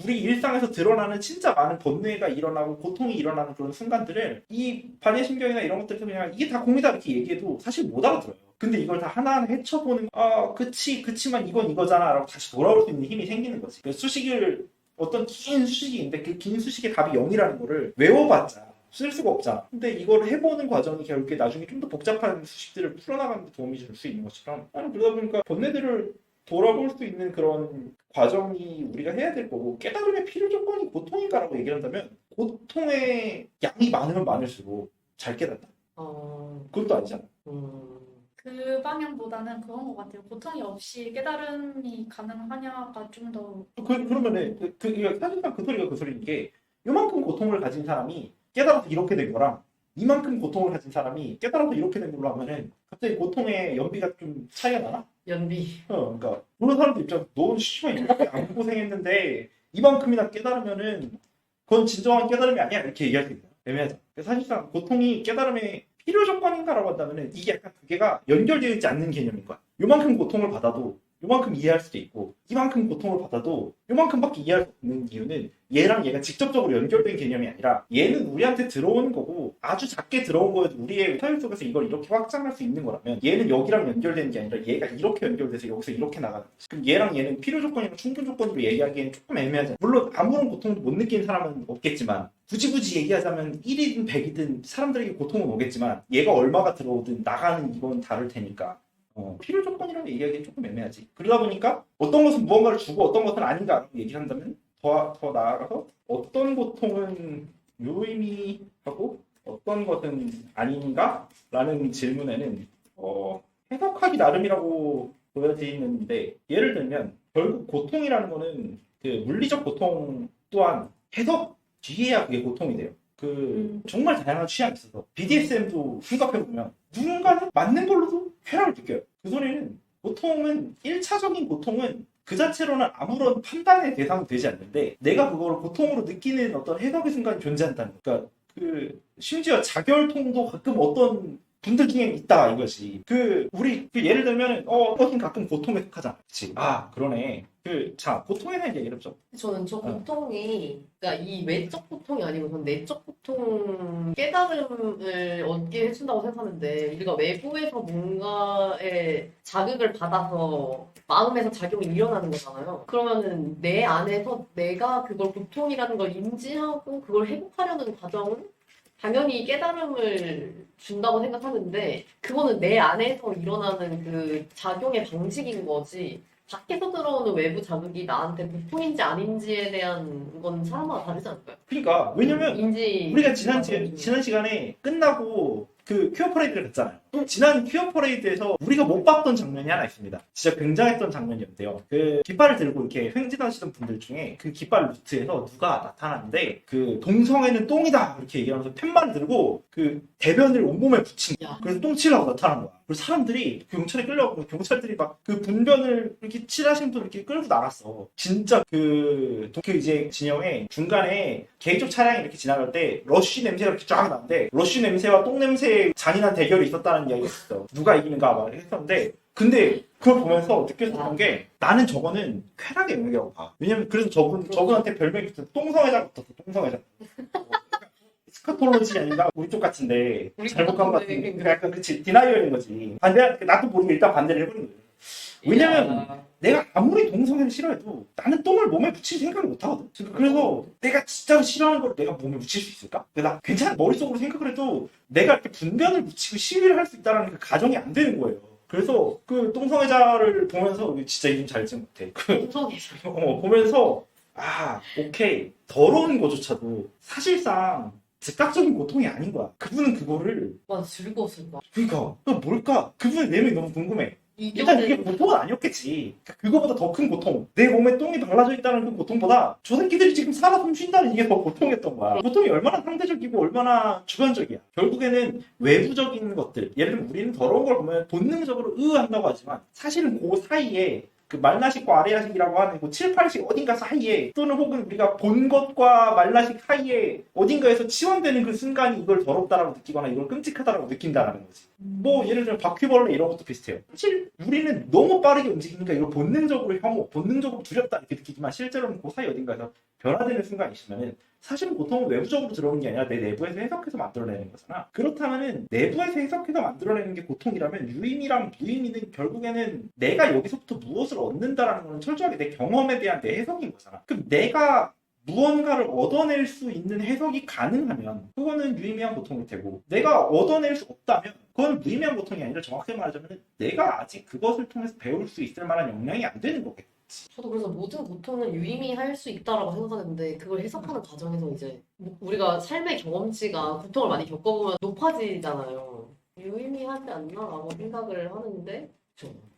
우리 일상에서 드러나는 진짜 많은 번뇌가 일어나고 고통이 일어나는 그런 순간들을 이 반예심경이나 이런 것들에서 그냥 이게 다 공이다 이렇게 얘기해도 사실 못 알아들어요. 근데 이걸 다 하나하나 헤쳐보는 그치만 이건 이거잖아 라고 다시 돌아올 수 있는 힘이 생기는 거지. 그 수식을 어떤 긴 수식인데 그 긴 수식의 답이 0이라는 거를 외워봤자 쓸 수가 없잖아. 근데 이걸 해보는 과정이 결국에 나중에 좀 더 복잡한 수식들을 풀어나가는 데 도움이 줄 수 있는 것처럼 나는 그러다 보니까 번뇌들을 돌아볼 수 있는 그런 과정이 우리가 해야 될 거고 깨달음의 필요 조건이 고통인가라고 얘기를 한다면 고통의 양이 많으면 많을수록 잘 깨닫다. 그것도 아니잖아. 그 방향보다는 그런 것 같아요. 고통이 없이 깨달음이 가능하냐가 좀 더. 그러면은 사실상 그 소리가 그 소리인 게 이만큼 고통을 가진 사람이 깨달아서 이렇게 된 거랑 이만큼 고통을 가진 사람이 깨달아서 이렇게 된 걸로 하면은 갑자기 고통의 연비가 좀 차이가 나나? 연비. 그러니까 그런 사람들 입장에서 너 씨발 이렇게 안 고생했는데 이만큼이나 깨달으면은 그건 진정한 깨달음이 아니야 이렇게 얘기할 수 있어요. 애매하죠. 사실상 고통이 깨달음의 필요 조건인가라고 한다면은 이게 약간 두 개가 연결되어 있지 않는 개념인 거야. 요만큼 고통을 받아도 요만큼 이해할 수도 있고 이만큼 고통을 받아도 요만큼밖에 이해할 수 없는 이유는 얘랑 얘가 직접적으로 연결된 개념이 아니라 얘는 우리한테 들어오는 거고 아주 작게 들어온 거여도 우리의 사유 속에서 이걸 이렇게 확장할 수 있는 거라면 얘는 여기랑 연결되는 게 아니라 얘가 이렇게 연결돼서 여기서 이렇게 나가는 거지. 그럼 얘랑 얘는 필요 조건이랑 충분 조건으로 얘기하기에는 조금 애매하잖아. 물론 아무런 고통도 못 느끼는 사람은 없겠지만 굳이 얘기하자면 1이든 100이든 사람들에게 고통은 오겠지만 얘가 얼마가 들어오든 나가는 이건 다를 테니까 필요 조건이라고 얘기하기엔 조금 애매하지. 그러다 보니까 어떤 것은 무언가를 주고 어떤 것은 아닌가라고 얘기를 한다면 더 나아가서 어떤 고통은 유의미하고 어떤 것은 아닌가? 라는 질문에는 해석하기 나름이라고 보여지는데 예를 들면 결국 고통이라는 거는 그 물리적 고통 또한 해석 뒤에야 그게 고통이 돼요. 정말 다양한 취향이 있어서 BDSM도 생각해보면 누군가는 맞는 걸로도 쾌락을 느껴요. 그 소리는 고통은 1차적인 고통은 그 자체로는 아무런 판단의 대상이 되지 않는데 내가 그걸 고통으로 느끼는 어떤 해석의 순간이 존재한다는 거. 그러니까 심지어 자결통도 가끔 어떤 분들 중에 있다 이것이. 우리 예를 들면 어떤 가끔 고통에 속하잖아. 그치? 그러네. 고통에 대한 얘기를 해보죠. 저는 저 고통이, 그러니까 이 외적 고통이 아니고 전 내적 고통, 깨달음을 얻게 해준다고 생각하는데, 우리가 외부에서 뭔가에 자극을 받아서 마음에서 작용이 일어나는 거잖아요. 그러면은 내 안에서 내가 그걸 고통이라는 걸 인지하고 그걸 회복하려는 과정은 당연히 깨달음을 준다고 생각하는데 그거는 내 안에서 일어나는 그 작용의 방식인 거지 밖에서 들어오는 외부 자극이 나한테 고통인지 아닌지에 대한 건 사람마다 다르지 않을까요? 그러니까 왜냐면 인지 우리가 지난 시간에 끝나고 그 퀴어 퍼레이드를 갔잖아요. 지난 퀴어 퍼레이드에서 우리가 못 봤던 장면이 하나 있습니다. 진짜 굉장했던 장면이었대요. 그 깃발을 들고 이렇게 횡진하시던 분들 중에 그 깃발 루트에서 누가 나타났는데 그 동성애는 똥이다 이렇게 얘기하면서 팻말을 들고 그 대변을 온몸에 붙인 거야. 야. 그래서 똥 치려고 나타난 거야. 그래서 사람들이 경찰에 끌려가고 경찰들이 막 그 분변을 이렇게 칠하신 분 이렇게 끌고 나갔어. 진짜 그 이제 진영에 중간에 개인적 차량이 이렇게 지나갈 때 러쉬 냄새가 이렇게 쫙 나는데 러쉬 냄새와 똥 냄새의 잔인한 대결이 있었다는 이야기가 있었어. 누가 이기는가 막 했었는데 근데 그걸 보면서 느꼈던 게 나는 저거는 쾌락의 영역이라고 봐. 왜냐면 그래서 저분한테 별명이 붙었어. 똥성애자 붙었어. 똥성애자. 스카톨로지 아닌가? 우리 쪽 같은데 잘못 간 것 같은데 그러니까 약간 그치 디나이얼인 거지. 나도 모르게 일단 반대를 해버린 거예요. 왜냐면 내가 아무리 동성애를 싫어해도 나는 똥을 몸에 묻힐 생각을 못 하거든. 그래서 내가 진짜로 싫어하는 걸 내가 몸에 묻힐 수 있을까? 나 괜찮아 머릿속으로 생각을 해도 내가 이렇게 분변을 묻히고 시위를 할 수 있다는 그 가정이 안 되는 거예요. 그래서 그 똥성애자를 보면서 진짜 이름 잘 지은 것 같아. 똥성애자. 보면서 오케이 더러운 거조차도 사실상 즉각적인 고통이 아닌 거야. 그분은 그거를 맞아 즐거웠을 거야. 그러니까 뭘까? 그분의 내면이 너무 궁금해. 일단 이게 고통은 아니었겠지. 그거보다 더 큰 고통. 내 몸에 똥이 발라져 있다는 그 고통보다 저 새끼들이 지금 살아 숨 쉰다는 이게 더 고통이었던 거야. 고통이 얼마나 상대적이고 얼마나 주관적이야. 결국에는 외부적인 것들. 예를 들면 우리는 더러운 걸 보면 본능적으로 한다고 하지만 사실은 그 사이에 그 말라식과 아래야식이라고 하는 그 7, 8식 어딘가 사이에 또는 혹은 우리가 본 것과 말라식 사이에 어딘가에서 치환되는 그 순간이 이걸 더럽다라고 느끼거나 이걸 끔찍하다라고 느낀다라는 거지. 뭐 예를 들면 바퀴벌레 이런 것도 비슷해요. 사실 우리는 너무 빠르게 움직이니까 이걸 본능적으로 혐오, 본능적으로 두렵다 이렇게 느끼지만 실제로는 그 사이 어딘가에서 변화되는 순간이 있으면은 사실은 고통은 외부적으로 들어오는 게 아니라 내 내부에서 해석해서 만들어내는 거잖아. 그렇다면은 내부에서 해석해서 만들어내는 게 고통이라면 유의미랑 무의미는 결국에는 내가 여기서부터 무엇을 얻는다라는 건 철저하게 내 경험에 대한 내 해석인 거잖아. 그럼 내가 무언가를 얻어낼 수 있는 해석이 가능하면 그거는 유의미한 고통일 테고 내가 얻어낼 수 없다면 그건 무의미한 고통이 아니라 정확히 말하자면 내가 아직 그것을 통해서 배울 수 있을 만한 역량이 안 되는 거겠지. 저도 그래서 모든 고통은 유의미할 수 있다라고 생각하는데 그걸 해석하는 과정에서 이제 우리가 삶의 경험치가 고통을 많이 겪어보면 높아지잖아요. 유의미하지 않나라고 생각을 하는데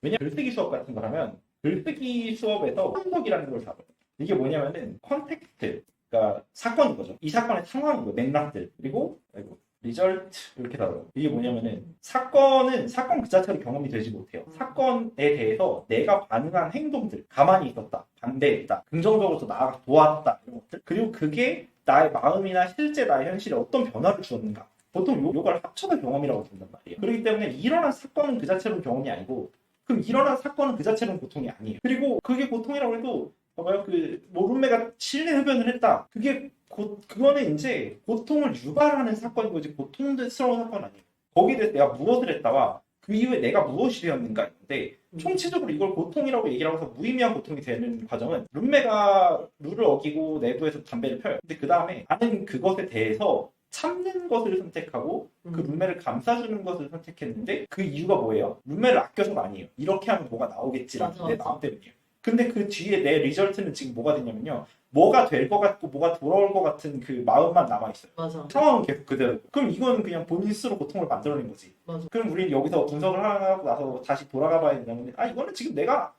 왜냐면 글쓰기 수업 같은 거 하면 글쓰기 수업에서 컨석이라는 걸 다뤄요. 이게 뭐냐면은 컨텍스트, 그러니까 사건인 거죠. 이 사건의 상황인 거, 맥락들 그리고 리절트 이렇게 다뤄요. 이게 뭐냐면은 사건 그 자체로 경험이 되지 못해요. 사건에 대해서 내가 반응한 행동들, 가만히 있었다, 반대했다, 긍정적으로 더 나아가 도왔다 이런 것들 그리고 그게 나의 마음이나 실제 나의 현실에 어떤 변화를 주었는가. 보통 요걸 합쳐서 경험이라고 부른단 말이에요. 그렇기 때문에 일어난 사건은 그 자체로 경험이 아니고 그럼 일어난 사건은 그 자체로는 고통이 아니에요. 그리고 그게 고통이라고 해도 봐봐요. 룸메가 실내 흡연을 했다. 그거는 이제 고통을 유발하는 사건인 거지 고통스러운 사건 아니에요. 거기에 대해서 내가 무엇을 했다와 그 이후에 내가 무엇이 되었는가 있는데 총체적으로 이걸 고통이라고 얘기를 하면서 무의미한 고통이 되는 과정은 룸메가 룰을 어기고 내부에서 담배를 펴요. 근데 그 다음에 나는 그것에 대해서 참는 것을 선택하고 그 룸메를 감싸주는 것을 선택했는데 그 이유가 뭐예요? 룸메를 아껴서가 아니에요. 이렇게 하면 뭐가 나오겠지라는 내 마음 때문이에요. 근데 그 뒤에 내 리절트는 지금 뭐가 됐냐면요. 뭐가 될 것 같고 뭐가 돌아올 것 같은 그 마음만 남아있어요. 맞아. 상황은 계속 그대로. 그럼 이거는 그냥 본인 스스로 고통을 만들어낸 거지. 맞아. 그럼 우리는 여기서 분석을 하고 나서 다시 돌아가 봐야 되냐면 이거는 지금 내가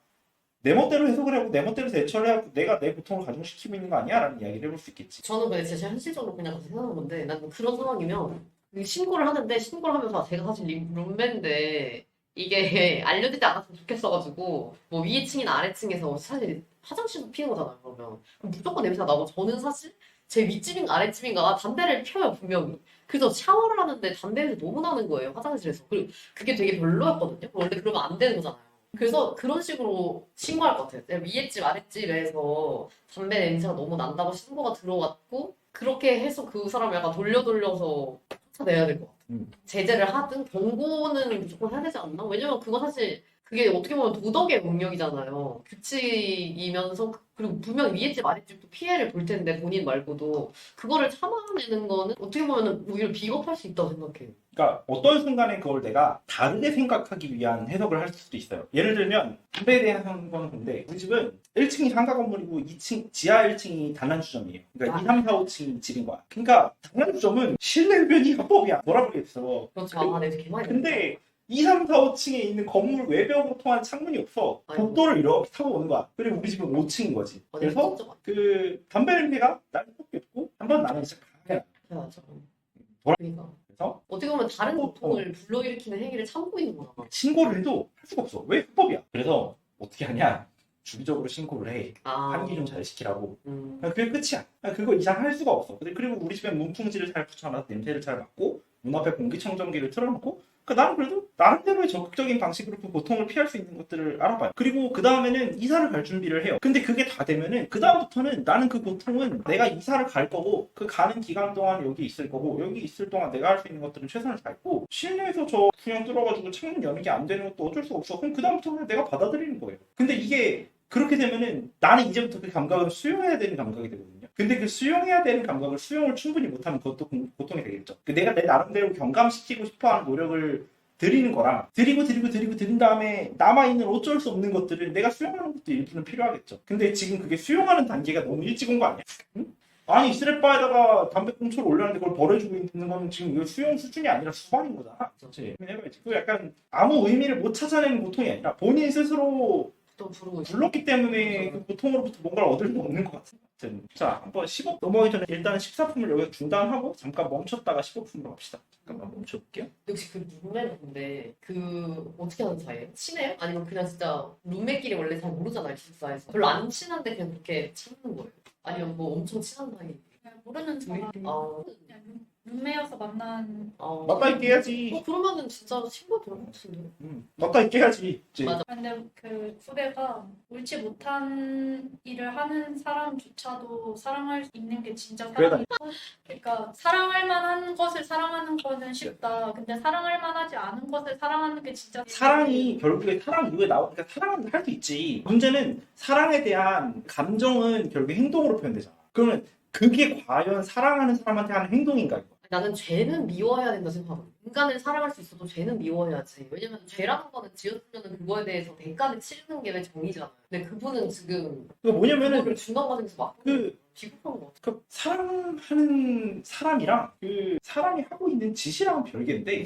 내 멋대로 해석을 하고 내 멋대로 대처를 하고 내가 내 고통을 가중시키고 있는 거 아니야? 라는 이야기를 해볼 수 있겠지. 저는 근데 진짜 현실적으로 그냥 생각하는 건데 난 그런 상황이면 신고를 하는데 신고를 하면서 제가 사실 룸메인데 이게 알려지지 않았으면 좋겠어가지고 뭐 위층이나 아래층에서 사실 화장실도 피는 거잖아요. 그러면 무조건 냄새가 나고 저는 사실 제 윗집인가 아랫집인가 담배를 펴요 분명히. 그래서 샤워를 하는데 담배 냄새 너무 나는 거예요 화장실에서. 그리고 그게 되게 별로였거든요. 원래 그러면 안 되는 거잖아요. 그래서 그런 식으로 신고할 것 같아요. 위에 집 아랫집에서 담배 냄새가 너무 난다고 신고가 들어왔고 그렇게 해서 그 사람을 약간 돌려서 쫓아내야 될 것 같아요. 제재를 하든 경고는 무조건 해야 되지 않나? 왜냐면 그거 사실 그게 어떻게 보면 도덕의 영역이잖아요. 규칙이면서 그리고 분명 위에 집 아래 집도 피해를 볼 텐데 본인 말고도 그거를 참아내는 거는 어떻게 보면 오히려 비겁할 수 있다고 생각해요. 그러니까 어떤 순간에 그걸 내가 다르게 생각하기 위한 해석을 할 수도 있어요. 예를 들면 담배에 대한 건 근데 우리 집은 1층이 상가 건물이고 2층 지하 1층이 단란주점이에요. 그러니까 2, 3, 4, 5층이 집인 거야. 그러니까 단란주점은 실내 흡연이 합법이야. 뭐라 그러겠어. 그렇죠. 아, 네, 개 많이 근데 2, 3, 4, 5층에 있는 건물 외벽으로 통한 창문이 없어. 아이고. 복도를 이렇게 타고 오는 거야. 그리고 우리 집은 5층인 거지. 아, 그래서 진짜 그 담배 냄새가 나는 뺏고 한번 나는 진짜 강해. 해야죠. 돌아- 그러니까 그래서 어떻게 보면 다른 어, 고통을 불러일으키는 행위를 참고 있는 거야. 신고를 해도 할 수가 없어. 왜 합법이야? 그래서 어떻게 하냐? 주기적으로 신고를 해. 아, 환기 좀 잘 시키라고. 음. 그게 끝이야. 그거 이상 할 수가 없어. 그리고 우리 집엔 문풍지를 잘 붙여놔서 냄새를 잘 맡고 문 앞에 공기청정기를 틀어놓고 나는 그래도 나름대로의 적극적인 방식으로 그 고통을 피할 수 있는 것들을 알아봐요. 그리고 그 다음에는 이사를 갈 준비를 해요. 근데 그게 다 되면은 그 다음부터는 나는 그 고통은 내가 이사를 갈 거고 그 가는 기간 동안 여기 있을 거고 여기 있을 동안 내가 할 수 있는 것들은 최선을 다했고 실내에서 저 그냥 뚫어가지고 창문 여는 게 안 되는 것도 어쩔 수가 없어. 그럼 그 다음부터는 내가 받아들이는 거예요. 근데 이게 그렇게 되면은 나는 이제부터 그 감각을 수용해야 되는 감각이 되거든요. 근데 그 수용해야 되는 감각을 수용을 충분히 못하면 그것도 고통이 되겠죠. 내가 내 나름대로 경감시키고 싶어하는 노력을 드리는 거랑 드린 다음에 남아있는 어쩔 수 없는 것들을 내가 수용하는 것도 일부는 필요하겠죠. 근데 지금 그게 수용하는 단계가 너무 일찍 온 거 아니야? 응? 아니 스트랩바에다가 담배꽁초를 올렸는데 그걸 버려주고 있는 거는 지금 이거 수용 수준이 아니라 수반인 거잖아. 그렇지. 해봐야지. 그 약간 아무 의미를 못 찾아내는 고통이 아니라 본인 스스로 또 부르고 불렀기 때문에 그 고통으로부터 뭔가를 얻을 수 없는 것 같은. 자, 한번 15 넘어가기 전에 일단 14품을 여기서 중단하고 잠깐 멈췄다가 15품으로 갑시다. 잠깐만 멈춰볼게요. 역시 그 룸메는 근데 그 어떻게 하는 사이예요? 친해요? 아니면 그냥 진짜 룸메끼리 원래 잘 모르잖아요 기숙사에서 별로 안 친한데 그냥 그렇게 참는 거예요? 아니면 뭐 엄청 친한 사이? 그냥 모르는 사람 아, 그냥 룸메여서 만난 맞다 있게 해야지. 그러면은 진짜 친구 될 것 같은데. 맞다 있게 해야지. 이제. 맞아. 근데 그 후배가 옳지 못한 일을 하는 사람조차도 사랑할 수 있는 게 진짜 사랑이고 그러니까 사랑할 만한 것을 사랑하는 거는 쉽다. 근데 사랑할 만하지 않은 것을 사랑하는 게 진짜 사랑이 결국에 사랑 이후에 나오니까 사랑은 할 수 있지. 문제는 사랑에 대한 감정은 결국에 행동으로 표현되잖아. 그러면 그게 과연 사랑하는 사람한테 하는 행동인가? 이거. 나는 죄는 미워해야 된다 생각하거든. 인간을 사랑할 수 있어도 죄는 미워해야지. 왜냐면 죄라는 거는 지었으면 그거에 대해서 대가를 치르는 게 왜 정의잖아요. 근데 그분은 지금 그거 뭐냐면은 그거를 중간 과정에서 막 비겁한 거 같아. 그 사랑하는 사람이랑 그 사람이 하고 있는 짓이랑은 별개인데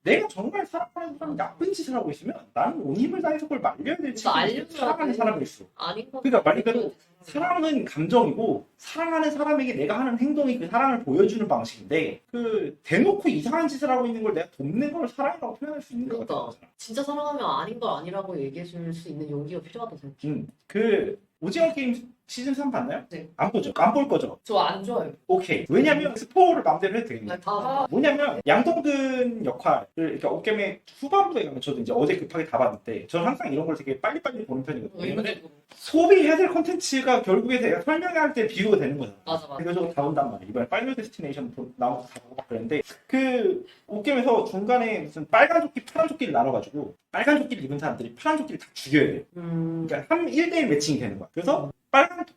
내가 정말 사랑하는 사람이 나쁜 짓을 하고 있으면 나는 온 힘을 다해서 그걸 말려야 될지 그러니까 알려줘야 사랑하는 돼. 사람일수. 아닌 거. 그러니까 말 그대로 사랑은 감정이고 사랑하는 사람에게 내가 하는 행동이 그 사랑을 보여주는 방식인데 그 대놓고 이상한 짓을 하고 있는 걸 내가 돕는 걸 사랑이라고 표현할 수 있는 것 그러니까. 같아. 진짜 사랑하면 아닌 걸 아니라고 얘기해 줄 수 있는 용기가 필요하다고 생각해. 그 오징어 게임 시즌 3 봤나요? 네. 안 보죠? 안 볼 거죠? 저 안 좋아요. 오케이. 왜냐면 스포를 마음대로 해도 되겠네. 아, 뭐냐면 양동근 역할을 이렇게 어깨맨 후반부에 가면 저도 이제 어제 급하게 다 봤는데 저는 항상 이런 걸 되게 빨리빨리 보는 편이거든요. 왜냐면 의무적으로. 소비해야 될 콘텐츠가 결국에 내가 설명할 때 비교가 되는 거잖아. 맞아, 맞아. 이거저거 다 온단 말이야. 이번에 파이널 데스티네이션 나오면서 다 보고 막 그랬는데 그 옷게임에서 중간에 무슨 빨간 조끼, 파란 조끼를 나눠가지고 빨간 조끼를 입은 사람들이 파란 조끼를 다 죽여야 돼. 그러니까 1대1 매칭이 되는 거야. 그래서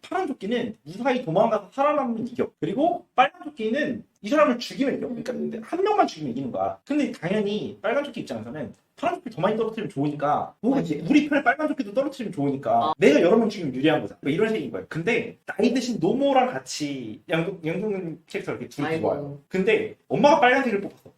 파란 조끼는 무사히 도망가서 살아남으면 이겨. 그리고 빨간 조끼는 이 사람을 죽이면 이겨. 그러니까 한 명만 죽이면 이기는 거야. 근데 당연히 빨간 조끼 입장에서는 파란 조끼 더 많이 떨어뜨리면 좋으니까 우리 편에 빨간 조끼도 떨어뜨리면 좋으니까 내가 여러 명 죽이면 유리한 거잖아. 그러니까 이런 식인 거예요. 근데 나이 드신 노모랑 같이 양동근 캐릭터 이렇게 둘이 아이고. 좋아요. 근데 엄마가 빨간색을 뽑았어.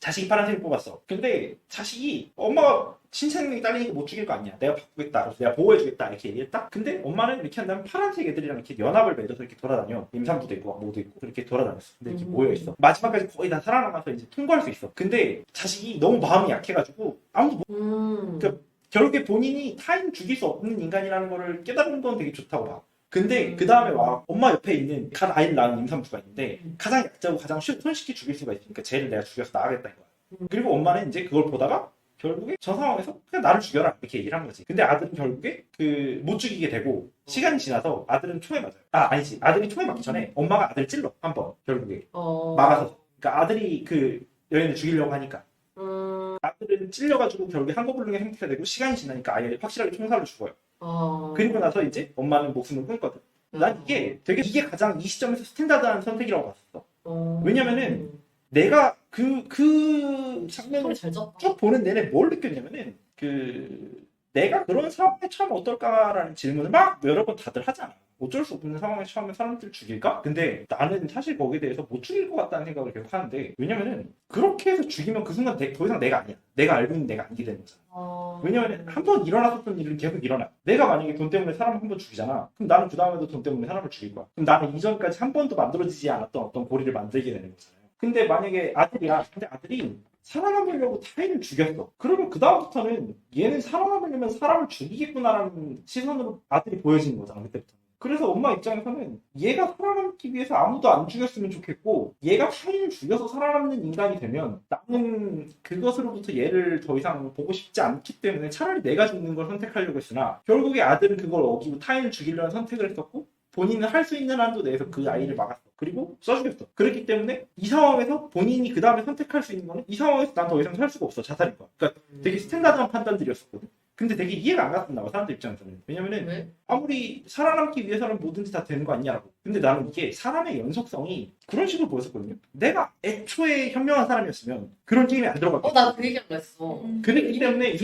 자식이 파란색을 뽑았어. 근데 자식이 엄마가 신체 능력이 딸리니까 못 죽일 거 아니야. 내가 바꾸겠다. 그래서 내가 보호해주겠다. 이렇게 얘기했다. 근데 엄마는 이렇게 한다면 파란색 애들이랑 이렇게 연합을 맺어서 이렇게 돌아다녀. 임산부도 있고 뭐도 있고 그렇게 돌아다녔어. 근데 이렇게 모여있어. 마지막까지 거의 다 살아남아서 이제 통과할 수 있어. 근데 자식이 너무 마음이 약해가지고 아무도 못. 결국에 본인이 타인 죽일 수 없는 인간이라는 거를 깨달은 건 되게 좋다고 봐. 근데 그 다음에 와 엄마 옆에 있는 간 아이를 낳은 임산부가 있는데 가장 약자고 가장 손쉽게 죽일 수가 있으니까 쟤를 내가 죽여서 나가겠다 이거야. 그리고 엄마는 이제 그걸 보다가 결국에 저 상황에서 그냥 나를 죽여라 이렇게 얘기를 한 거지. 근데 아들은 결국에 그 못 죽이게 되고 시간이 지나서 아들은 총에 맞아요. 아니지 아들이 총에 맞기 전에 엄마가 아들을 찔러 한번 결국에 막아서. 그러니까 아들이 그 여인을 죽이려고 하니까 아들은 사람들을 찔려가지고 결국에 한거불능의 상태가 되고 시간이 지나니까 아예 확실하게 총살을 죽어요. 아. 그리고 나서 이제 엄마는 목숨을 끊거든. 난 이게 가장 이 시점에서 스탠다드한 선택이라고 봤었어. 왜냐면은 내가 그 장면을 소리 잘 졌다. 쭉 보는 내내 뭘 느꼈냐면은 내가 그런 상황에 처하면 어떨까라는 질문을 막 여러 번 다들 하잖아. 어쩔 수 없는 상황에 처하면 사람들 죽일까? 근데 나는 사실 거기에 대해서 못 죽일 것 같다는 생각을 계속 하는데 왜냐면은 그렇게 해서 죽이면 그 순간 더 이상 내가 아니야. 내가 알고 있는 내가 아니게 되는 거잖아. 왜냐면 한 번 일어났었던 일은 계속 일어나. 내가 만약에 돈 때문에 사람을 한 번 죽이잖아. 그럼 나는 그 다음에도 돈 때문에 사람을 죽일 거야. 그럼 나는 이전까지 한 번도 만들어지지 않았던 어떤 고리를 만들게 되는 거잖아요. 근데 만약에 아들이야. 근데 아들이 살아남으려고 타인을 죽였어. 그러면 그 다음부터는 얘는 살아남으려면 사람을 죽이겠구나라는 시선으로 아들이 보여지는 거잖아. 그때부터. 그래서 엄마 입장에서는 얘가 살아남기 위해서 아무도 안 죽였으면 좋겠고 얘가 타인을 죽여서 살아남는 인간이 되면 나는 그것으로부터 얘를 더 이상 보고 싶지 않기 때문에 차라리 내가 죽는 걸 선택하려고 했으나 결국에 아들은 그걸 어기고 타인을 죽이려는 선택을 했었고 본인은 할 수 있는 한도 내에서 그 아이를 막았어. 그리고 써주겠어. 그렇기 때문에 이 상황에서 본인이 그 다음에 선택할 수 있는 거는 이 상황에서 난 더 이상 살 수가 없어. 자살인 거야. 그러니까 되게 스탠다드한 판단들이었었거든. 근데 되게 이해가 안 갔었나 봐. 사람들 입장에서는. 왜냐면은 왜? 아무리 살아남기 위해서는 뭐든지 다 되는 거 아니냐라고. 근데 나는 이게 사람의 연속성이 그런 식으로 보였었거든요. 내가 애초에 현명한 사람이었으면 그런 게임에 안 들어갔거든. 나 그 얘기를 했어. 그렇기 때문에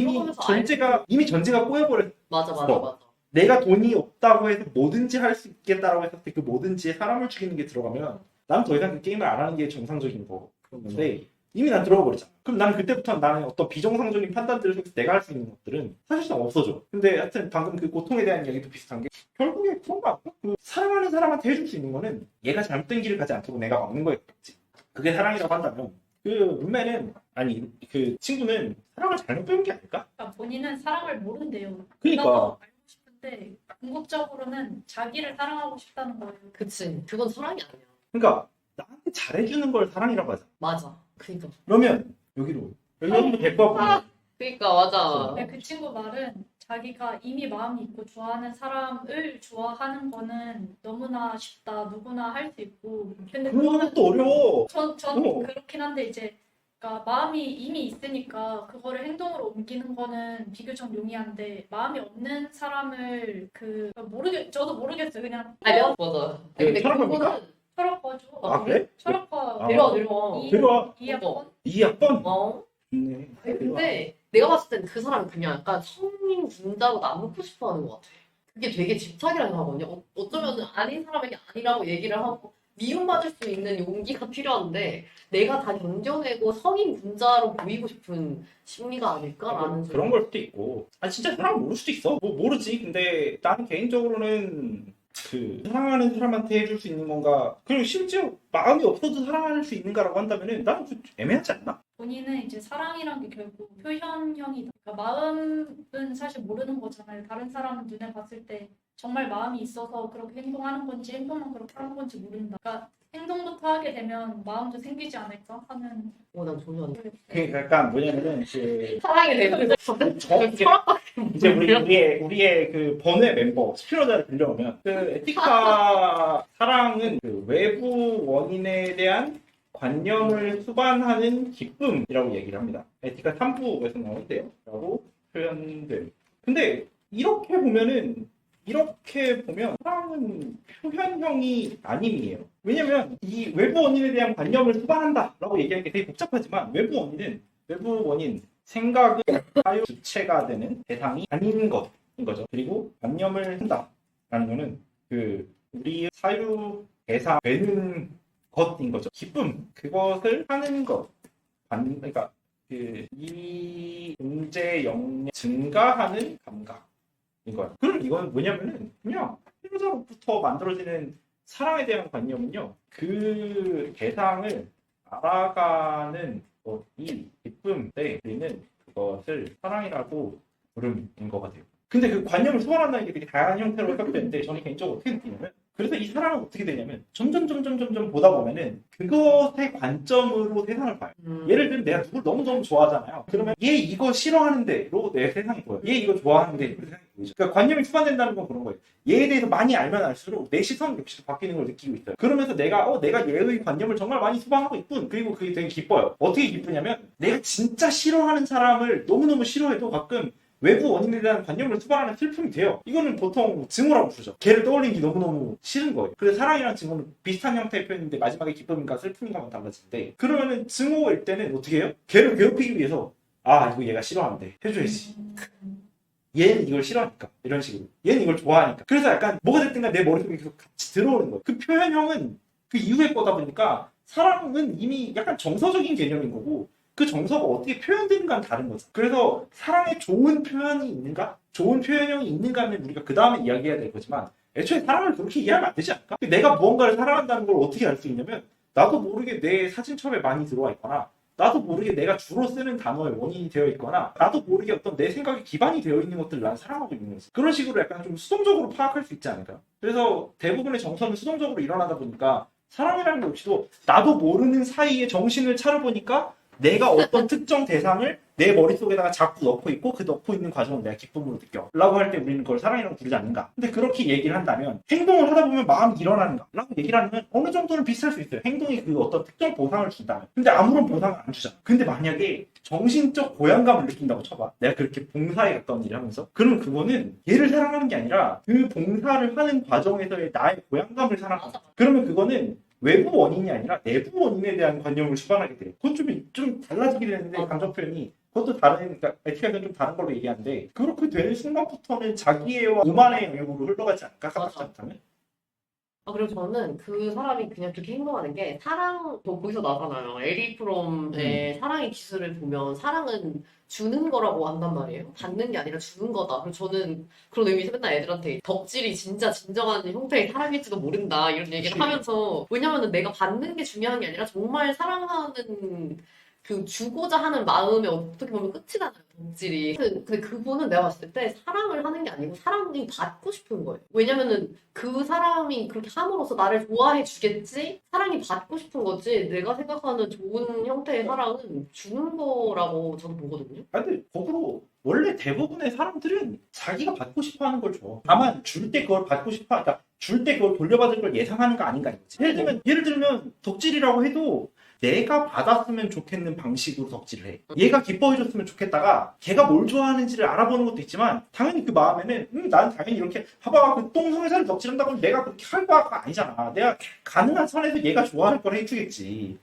이미 전제가 꼬여버렸어. 맞아. 내가 돈이 없다고 해서 뭐든지 할 수 있겠다라고 했을 때 그 뭐든지에 사람을 죽이는 게 들어가면 나는 더 이상 그 게임을 안 하는 게 정상적인 거건데 이미 난 들어가 버리잖아. 그럼 나는 그때부터 나는 어떤 비정상적인 판단들을 통해서 내가 할 수 있는 것들은 사실상 없어져. 근데 하여튼 방금 그 고통에 대한 이야기도 비슷한 게 결국에 그런 거 같고 그 사랑하는 사람한테 해줄 수 있는 거는 얘가 잘못된 길을 가지 않도록 내가 막는 거였지. 그게 사랑이라고 한다면 그 룸메는 아니 그 친구는 사랑을 잘못 배운 게 아닐까? 그러니까 본인은 사랑을 모른대요. 그러니까. 나도 알고 싶은데 궁극적으로는 자기를 사랑하고 싶다는 거예요. 그치. 그건 사랑이 아니야. 그러니까 나한테 잘해주는 걸 사랑이라고 하자. 맞아. 그니까. 그러면 여기 한번 데리고 와보면 그니까 맞아. 근데 그 친구 말은 자기가 이미 마음이 있고 좋아하는 사람을 좋아하는 거는 너무나 쉽다. 누구나 할 수 있고. 근데 그런 것도 어려워. 전 어. 그렇긴 한데 이제 그러니까 마음이 이미 있으니까 그거를 행동으로 옮기는 거는 비교적 용이한데 마음이 없는 사람을 저도 모르겠어요. 그냥 맞아. 맞아. 근데 철학과입니까? 그거는 철학과죠. 아 그래? 철학과 아. 내려와. 데려와. 2학번. 2학번? 어? 좋네. 근데 내가 봤을 땐 그 사람은 그냥 약간 성인 분자로 남고 싶어 하는 것 같아. 그게 되게 집착이라고 생각하거든요. 어쩌면 아닌 사람에게 아니라고 얘기를 하고 미움받을 수 있는 용기가 필요한데 내가 다 견뎌내고 성인 분자로 보이고 싶은 심리가 아닐까라는 그런 걸 수도 있고. 아 진짜 사람 모를 수도 있어. 뭐 모르지. 근데 나는 개인적으로는 그 사랑하는 사람한테 해줄 수 있는 건가 그리고 심지어 마음이 없어도 사랑할 수 있는가라고 한다면은 나는 좀 애매하지 않나? 본인은 이제 사랑이란 게 결국 표현형이다. 그러니까 마음은 사실 모르는 거잖아요. 다른 사람 눈에 봤을 때 정말 마음이 있어서 그렇게 행동하는 건지 행동만 그렇게 하는 건지 모른다. 그러니까 행동부터 하게 되면 마음도 생기지 않을까 하는. 난 전혀 안 돼. 그게 약간 뭐냐면은 그 사랑이 되면서 이제 우리의 그 번외 멤버 스피노자를 빌려오면 그 에티카 사랑은 그 외부 원인에 대한 관념을 수반하는 기쁨이라고 얘기를 합니다. 에티카 3부에서 나오는데요. 라고 표현돼요. 근데 이렇게 보면 사랑은 표현형이 아님이에요. 왜냐면 이 외부 원인에 대한 관념을 수반한다라고 얘기하는 게 되게 복잡하지만 외부 원인 생각은 사유 주체가 되는 대상이 아닌 것인 거죠. 그리고 관념을 한다라는 거는 그 우리 사유 대상 되는 것인 거죠. 기쁨 그것을 하는 것. 그러니까 그 이 문제 영역 증가하는 감각인 거야. 그럼 이건 뭐냐면은 그냥 필요자로부터 만들어지는 사랑에 대한 관념은요. 그 대상을 알아가는 이 기쁨에 우리는 그것을 사랑이라고 부르는 것 같아요. 근데 그 관념을 소환한다는 게 되게 다양한 형태로 해석되는데 저는 개인적으로 어떻게 느끼냐면 그래서 이 사람은 어떻게 되냐면 점점 보다 보면은 그것의 관점으로 세상을 봐요. 예를 들면 내가 누굴 너무너무 좋아하잖아요. 그러면 얘 이거 싫어하는데로 내 세상이 보여요. 얘 이거 좋아하는데 그 세상이 보이죠. 그러니까 관념이 추가된다는 건 그런 거예요. 얘에 대해서 많이 알면 알수록 내 시선 역시도 바뀌는 걸 느끼고 있어요. 그러면서 내가 얘의 관념을 정말 많이 수반하고 있군. 그리고 그게 되게 기뻐요. 어떻게 기쁘냐면 내가 진짜 싫어하는 사람을 너무너무 싫어해도 가끔 외부 원인에 대한 관념을 수반하는 슬픔이 돼요. 이거는 보통 증오라고 부르죠. 걔를 떠올리는 게 너무너무 싫은 거예요. 그래서 사랑이랑 증오는 비슷한 형태의 표현인데 마지막에 기쁨인가 슬픔인가만 달라지는데 그러면은 증오일 때는 어떻게 해요? 걔를 괴롭히기 위해서 이거 얘가 싫어한대. 해줘야지. 얘는 이걸 싫어하니까 이런 식으로 얘는 이걸 좋아하니까 그래서 약간 뭐가 됐든 간에 내 머릿속에 계속 같이 들어오는 거예요. 그 표현형은 그 이후에 거다 보니까 사랑은 이미 약간 정서적인 개념인 거고 그 정서가 어떻게 표현되는가는 다른 거죠. 그래서 사랑에 좋은 표현이 있는가? 좋은 표현형이 있는가는 우리가 그 다음에 이야기해야 될 거지만 애초에 사랑을 그렇게 이해하면 안 되지 않을까? 내가 무언가를 사랑한다는 걸 어떻게 알 수 있냐면 나도 모르게 내 사진첩에 많이 들어와 있거나 나도 모르게 내가 주로 쓰는 단어의 원인이 되어 있거나 나도 모르게 어떤 내 생각이 기반이 되어 있는 것들을 난 사랑하고 있는 거지. 그런 식으로 약간 좀 수동적으로 파악할 수 있지 않을까? 그래서 대부분의 정서는 수동적으로 일어나다 보니까 사랑이라는 것 역시도 나도 모르는 사이에 정신을 차려보니까 내가 어떤 특정 대상을 내 머릿속에다가 자꾸 넣고 있고 그 넣고 있는 과정을 내가 기쁨으로 느껴 라고 할 때 우리는 그걸 사랑이라고 부르지 않는가. 근데 그렇게 얘기를 한다면 행동을 하다 보면 마음이 일어나는가 라고 얘기를 하면 어느 정도는 비슷할 수 있어요. 행동이 그 어떤 특정 보상을 준다면. 근데 아무런 보상을 안 주잖아. 근데 만약에 정신적 고양감을 느낀다고 쳐봐. 내가 그렇게 봉사에 가까운 일을 하면서 그러면 그거는 얘를 사랑하는 게 아니라 그 봉사를 하는 과정에서의 나의 고양감을 사랑하는 거야. 그러면 그거는 외부 원인이 아니라 내부 원인에 대한 관념을 수반하게 돼요. 그건 좀 달라지게 되는데 감정 표현이 그것도 다른, 그러니까 에티카는 좀 다른 걸로 얘기하는데 그렇게 되는 순간부터는 자기애와 오만의 영역으로 흘러가지 않을까? 까맣지 않다면? 그리고 저는 그 사람이 그냥 그렇게 행동하는 게 사랑도 거기서 나잖아요. 에리 프롬의 사랑의 기술을 보면 사랑은 주는 거라고 한단 말이에요. 받는 게 아니라 주는 거다. 그리고 저는 그런 의미에서 맨날 애들한테 덕질이 진짜 진정한 형태의 사랑일지도 모른다 이런 얘기를 하면서 왜냐면은 내가 받는 게 중요한 게 아니라 정말 사랑하는 그 주고자 하는 마음에 어떻게 보면 끝이 나잖아요, 덕질이. 근데 그분은 내가 봤을 때 사랑을 하는 게 아니고 사랑이 받고 싶은 거예요. 왜냐면은 그 사람이 그렇게 함으로써 나를 좋아해 주겠지? 사랑이 받고 싶은 거지. 내가 생각하는 좋은 형태의 사랑은 주는 거라고 저는 보거든요. 근데 거꾸로 원래 대부분의 사람들은 자기가 받고 싶어 하는 걸 줘. 다만 줄 때 그걸 받고 싶어, 그러니까 줄 때 그걸 돌려받을 걸 예상하는 거 아닌가 이거지. 예를 들면 덕질이라고 해도 내가 받았으면 좋겠는 방식으로 덕질을 해. 얘가 기뻐해줬으면 좋겠다가 걔가 뭘 좋아하는지를 알아보는 것도 있지만 당연히 그 마음에는 난 당연히 이렇게 봐봐 그 똥성애사를 덕질한다고 하면 내가 그렇게 할 바가 아니잖아. 내가 가능한 선에서 얘가 좋아할 걸 해주겠지.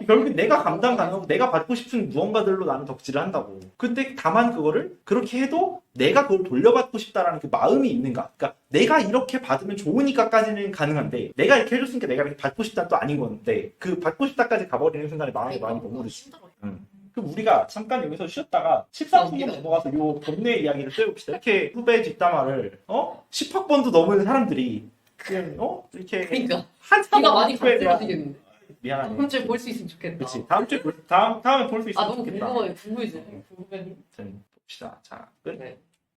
결국엔 내가 감당 가능하고 내가 받고 싶은 무언가들로 나는 덕질을 한다고. 근데 다만 그거를 그렇게 해도 내가 그걸 돌려받고 싶다라는 그 마음이 있는가. 그러니까 내가 이렇게 받으면 좋으니까까지는 가능한데 내가 이렇게 해줬으니까 내가 이렇게 받고 싶다는 또 아닌 건데 그 받고 싶다까지 가버리는 순간에 마음이 많이 머무르지. 그럼 우리가 잠깐 여기서 쉬었다가 14분 넘어가서 요 본내 이야기를 떼봅시다. 이렇게 후배 뒷담화를 10학번도 넘은 사람들이 그냥 이렇게 그러니까 한참 네가 많이 후배에 대한 감동되겠는데. 미안하네. 다음 주에 볼 수 있으면 좋겠다. 그렇지. 다음에 볼 수 있으면 너무 좋겠다. 궁금해. 궁금해지네. 궁금해. 봅시다. 자, 끝. 네.